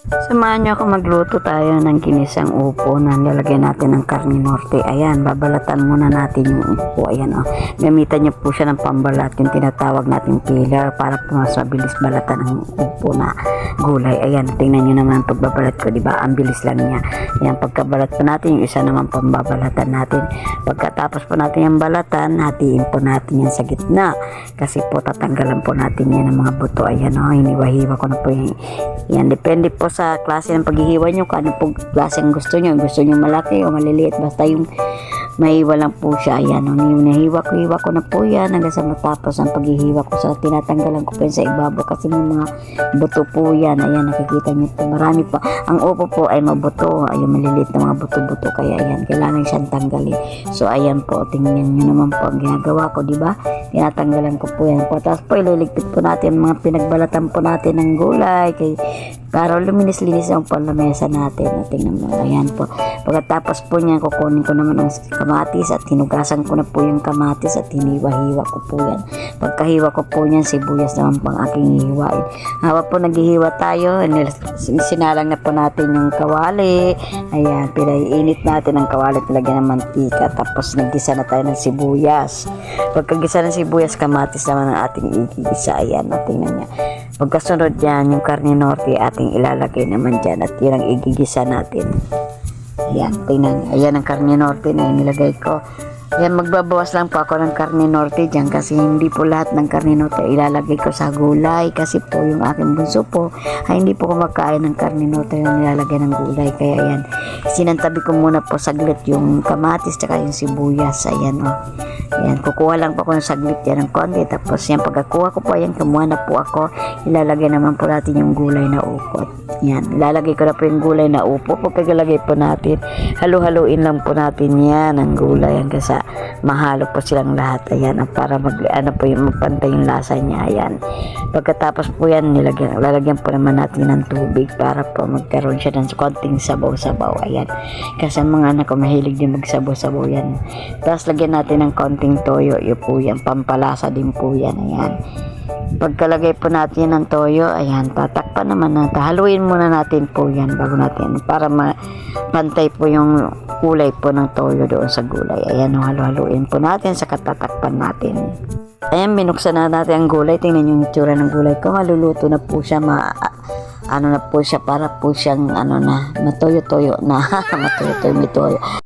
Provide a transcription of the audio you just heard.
Samahan niyo ako magluto tayo ng ginisang upo na nilagyan natin ng karne norte. Ayan, babalatan muna natin yung upo. Ayan, oh. Gamitan niyo po siya ng pambalat, yung tinatawag natin peeler, para po mas mabilis balatan ng upo na gulay. Ayan, tingnan niyo naman ang pagbabalat ko, di ba? Ang bilis lang niya. Ayan, pagkabalat po natin, yung isa naman pambabalatan natin. Pagkatapos po natin yung balatan, hatiin po natin yan sa gitna. Kasi po tatanggalan po natin yan ng mga buto. Ayan, oh, hiniwa-hiwa ko na po yan. Yan, depende po sa klase ng paghihiwa nyo, kung ano po klase ang gusto nyo malaki o maliliit, basta yung mahiwa lang po siya. Ayan, nung nahiwa ko na po yan hanggang sa matapos ang paghihiwa ko. So tinatanggalan ko po yan sa ibabaw kasi may mga buto po yan. Ayan, nakikita nyo po, marami pa. Ang upo po ay mabuto, ay maliliit na mga buto-buto, kaya ayan, kailangan siyang tanggalin. So ayan po, tingnan nyo naman po ang ginagawa ko, diba? Tinatanggalan ko po yan po. Tapos po ililigpit po natin mga pinagbalatan po natin ng gulay para luminis-linis ang palamesa natin. Tingnan mo, ayan po. Pagkatapos po niyan, kukunin ko naman ang kamatis at hinugasan ko na po yung kamatis at hiniwa-hiwa ko po yan. Pagkahiwa ko po niyan, sibuyas naman pang aking hiwain. Habang po naghihiwa tayo, sinalang na po natin yung kawali. Ayan, pinaiinit natin ang kawali, nilagyan ng mantika. Tapos naggisa na tayo ng sibuyas. Pagkagisa ng sibuyas, kamatis naman ang ating igigisa. Ayan, tingnan niya. Pagkasunod yan, yung karne norte ating ilalagay naman dyan at yun ang igigisa natin. Ayan, tingnan. Ayan ang karne norte na inilagay ko. Ayan, magbabawas lang po ako ng karne norte dyan kasi hindi po lahat ng karne norte ilalagay ko sa gulay kasi po yung aking bunso po ay hindi po kumakain ng karne norte na nilalagay ng gulay. Kaya ayan, sinantabi ko muna po saglit yung kamatis tsaka yung sibuyas. Ayan, oh. Ayan, kukuha lang po ako ng saglit yan ng konti. Tapos yan, pagkakuha ko po, ayan, kumuha na po ako. Ilalagay naman po natin yung gulay na upo. Yan, ilalagay ko na po yung gulay na upo. Pagkagalagay po natin, halu-haluin lang po natin yan ang gulay hanggang sa mahalo po silang lahat. Ayan, para po yung magpantay yung lasa niya. Ayan, pagkatapos po yan, lalagyan po naman natin ng tubig para po magkaroon siya ng konting sabaw-sabaw. Ayan, kasi ang mga anak ko mahilig din magsabaw-sabaw yan. Tapos lagyan natin ng konting toyo, yun po yan, pampalasa din po yan. Ayan, pagkalagay po natin ng toyo, ayan, tatakpan naman natin, haluin muna natin po yan bago natin, para pantay po yung kulay po ng toyo doon sa gulay. Ayan, halu-haluin po natin sa katatakpan natin. Ayan, binuksan na natin ang gulay. Tingnan yung itsura ng gulay ko, maluluto na po siya, ano na po siya, para po siyang ano na, matoyo-toyo na matoyo-toyo, may toyo.